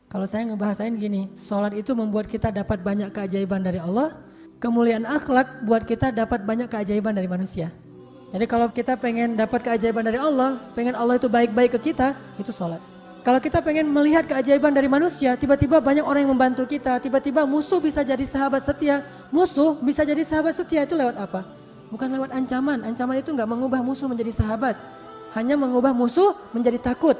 Kalau saya ngebahasain gini, sholat itu membuat kita dapat banyak keajaiban dari Allah, kemuliaan akhlak buat kita dapat banyak keajaiban dari manusia. Jadi kalau kita pengen dapat keajaiban dari Allah, pengen Allah itu baik-baik ke kita, itu sholat. Kalau kita pengen melihat keajaiban dari manusia, tiba-tiba banyak orang yang membantu kita, tiba-tiba musuh bisa jadi sahabat setia. Musuh bisa jadi sahabat setia itu lewat apa? Bukan lewat ancaman. Ancaman itu nggak mengubah musuh menjadi sahabat, hanya mengubah musuh menjadi takut.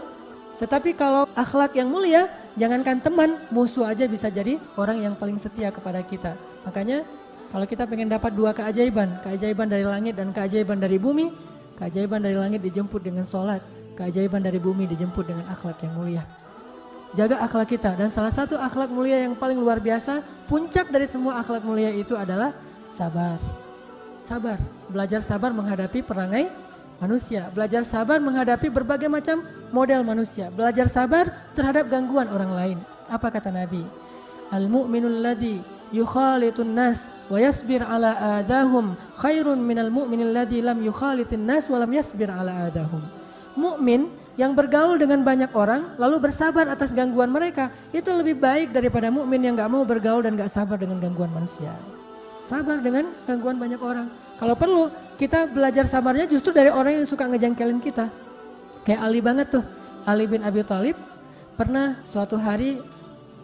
Tetapi kalau akhlak yang mulia, jangankan teman, musuh aja bisa jadi orang yang paling setia kepada kita. Makanya kalau kita pengen dapat dua keajaiban, keajaiban dari langit dan keajaiban dari bumi, keajaiban dari langit dijemput dengan sholat, keajaiban dari bumi dijemput dengan akhlak yang mulia. Jaga akhlak kita, dan salah satu akhlak mulia yang paling luar biasa, puncak dari semua akhlak mulia itu adalah sabar. Sabar, belajar sabar menghadapi perangai manusia, belajar sabar menghadapi berbagai macam model manusia, belajar sabar terhadap gangguan orang lain. Apa kata Nabi? Al-mu'minul ladzi yukhalitun nas wa yasbir ala adahum khairun minal mu'minil ladzi lam yukhalitin nas wa lam yasbir ala adahum. Mukmin yang bergaul dengan banyak orang lalu bersabar atas gangguan mereka itu lebih baik daripada mukmin yang gak mau bergaul dan gak sabar dengan gangguan manusia. Sabar dengan gangguan banyak orang. Kalau perlu kita belajar sabarnya justru dari orang yang suka ngejengkelin kita. Kayak Ali banget tuh, Ali bin Abi Thalib pernah suatu hari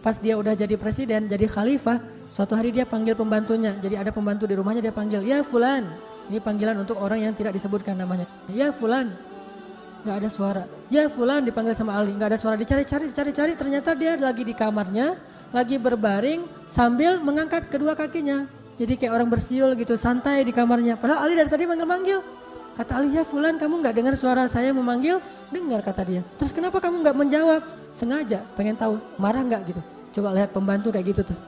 pas dia udah jadi presiden, jadi khalifah, suatu hari dia panggil pembantunya. Jadi ada pembantu di rumahnya, dia panggil, ya fulan. Ini panggilan untuk orang yang tidak disebutkan namanya. Ya fulan, gak ada suara. Ya fulan dipanggil sama Ali, gak ada suara. Dicari-cari, ternyata dia lagi di kamarnya, lagi berbaring sambil mengangkat kedua kakinya. Jadi kayak orang bersiul gitu, santai di kamarnya. Padahal Ali dari tadi manggil-manggil. Kata Ali, ya fulan kamu gak dengar suara saya memanggil? Dengar kata dia. Terus kenapa kamu gak menjawab? Sengaja, pengen tahu, marah gak gitu? Coba lihat pembantu kayak gitu tuh.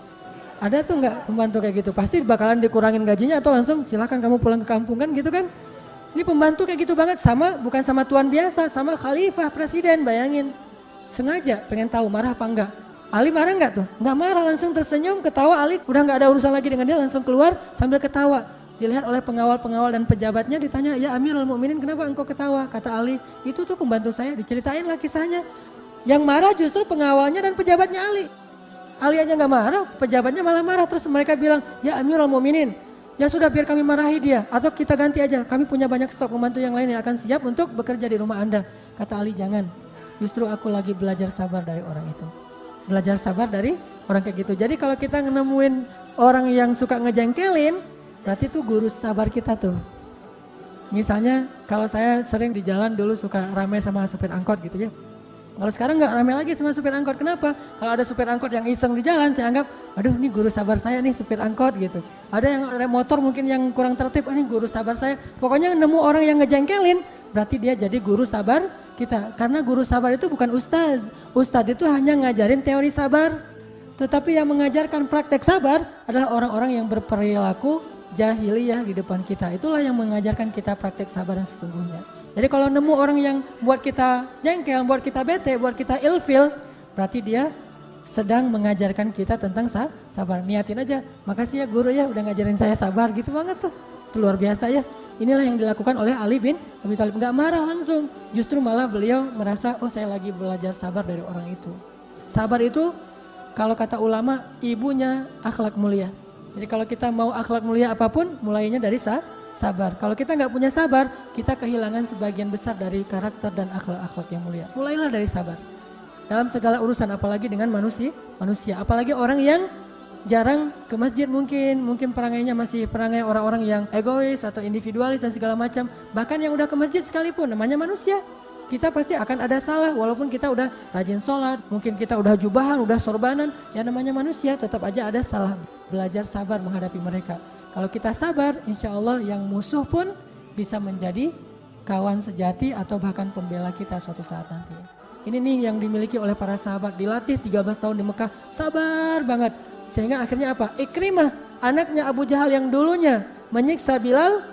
Ada tuh gak pembantu kayak gitu? Pasti bakalan dikurangin gajinya atau langsung silakan kamu pulang ke kampung kan gitu kan? Ini pembantu kayak gitu banget, sama bukan sama tuan biasa, sama khalifah presiden, bayangin. Sengaja pengen tahu marah apa enggak. Ali marah enggak tuh? Enggak marah, langsung tersenyum, ketawa. Ali udah enggak ada urusan lagi dengan dia, langsung keluar sambil ketawa. Dilihat oleh pengawal-pengawal dan pejabatnya, ditanya, ya Amirul Mukminin kenapa engkau ketawa? Kata Ali, itu tuh pembantu saya, diceritain lah kisahnya. Yang marah justru pengawalnya dan pejabatnya Ali. Ali aja enggak marah, pejabatnya malah marah. Terus mereka bilang, ya Amirul Mukminin, ya sudah biar kami marahi dia, atau kita ganti aja, kami punya banyak stok pembantu yang lain yang akan siap untuk bekerja di rumah Anda. Kata Ali, jangan, justru aku lagi belajar sabar dari orang itu. Belajar sabar dari orang kayak gitu. Jadi kalau kita nemuin orang yang suka ngejengkelin, berarti itu guru sabar kita tuh. Misalnya kalau saya sering di jalan dulu suka ramai sama supir angkot gitu ya. Kalau sekarang nggak ramai lagi sama supir angkot, kenapa? Kalau ada supir angkot yang iseng di jalan, saya anggap, aduh ini guru sabar saya nih supir angkot gitu. Ada yang motor mungkin yang kurang tertib, ini guru sabar saya. Pokoknya nemu orang yang ngejengkelin, berarti dia jadi guru sabar kita. Karena guru sabar itu bukan ustaz. Ustaz itu hanya ngajarin teori sabar. Tetapi yang mengajarkan praktek sabar adalah orang-orang yang berperilaku jahiliyah di depan kita. Itulah yang mengajarkan kita praktek sabar yang sesungguhnya. Jadi kalau nemu orang yang buat kita jengkel, buat kita bete, buat kita ilfil, berarti dia sedang mengajarkan kita tentang sabar. Niatin aja, makasih ya guru ya udah ngajarin saya sabar, gitu banget tuh. Itu luar biasa ya. Inilah yang dilakukan oleh Ali bin Abi Thalib. Gak marah langsung, justru malah beliau merasa, oh saya lagi belajar sabar dari orang itu. Sabar itu kalau kata ulama ibunya akhlak mulia. Jadi kalau kita mau akhlak mulia apapun, mulainya dari sabar. Kalau kita nggak punya sabar, kita kehilangan sebagian besar dari karakter dan akhlak-akhlak yang mulia. Mulailah dari sabar. Dalam segala urusan, apalagi dengan manusia. Apalagi orang yang jarang ke masjid mungkin perangainya masih perangai orang-orang yang egois atau individualis dan segala macam. Bahkan yang udah ke masjid sekalipun, namanya manusia. Kita pasti akan ada salah, walaupun kita udah rajin sholat, mungkin kita udah jubahan, udah sorbanan, ya namanya manusia tetap aja ada salah. Belajar sabar menghadapi mereka. Kalau kita sabar, insya Allah yang musuh pun bisa menjadi kawan sejati atau bahkan pembela kita suatu saat nanti. Ini nih yang dimiliki oleh para sahabat, dilatih 13 tahun di Mekah, sabar banget. Sehingga akhirnya apa? Ikrimah, anaknya Abu Jahal yang dulunya menyiksa Bilal,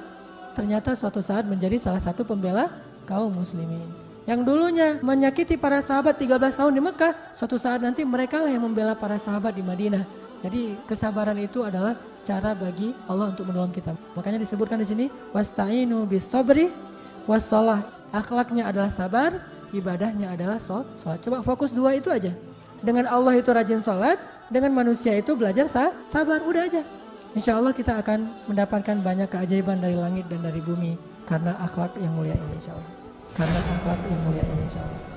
ternyata suatu saat menjadi salah satu pembela kaum muslimin. Yang dulunya menyakiti para sahabat 13 tahun di Mekah, suatu saat nanti mereka lah yang membela para sahabat di Madinah. Jadi kesabaran itu adalah cara bagi Allah untuk menolong kita. Makanya disebutkan di sini wasta'inu bis sabri wassalah. Akhlaknya adalah sabar, ibadahnya adalah sholat. Coba fokus dua itu aja. Dengan Allah itu rajin sholat, dengan manusia itu belajar sabar, udah aja. Insya Allah kita akan mendapatkan banyak keajaiban dari langit dan dari bumi karena akhlak yang mulia ini insya Allah. Karena akhlak yang mulia ini insya Allah.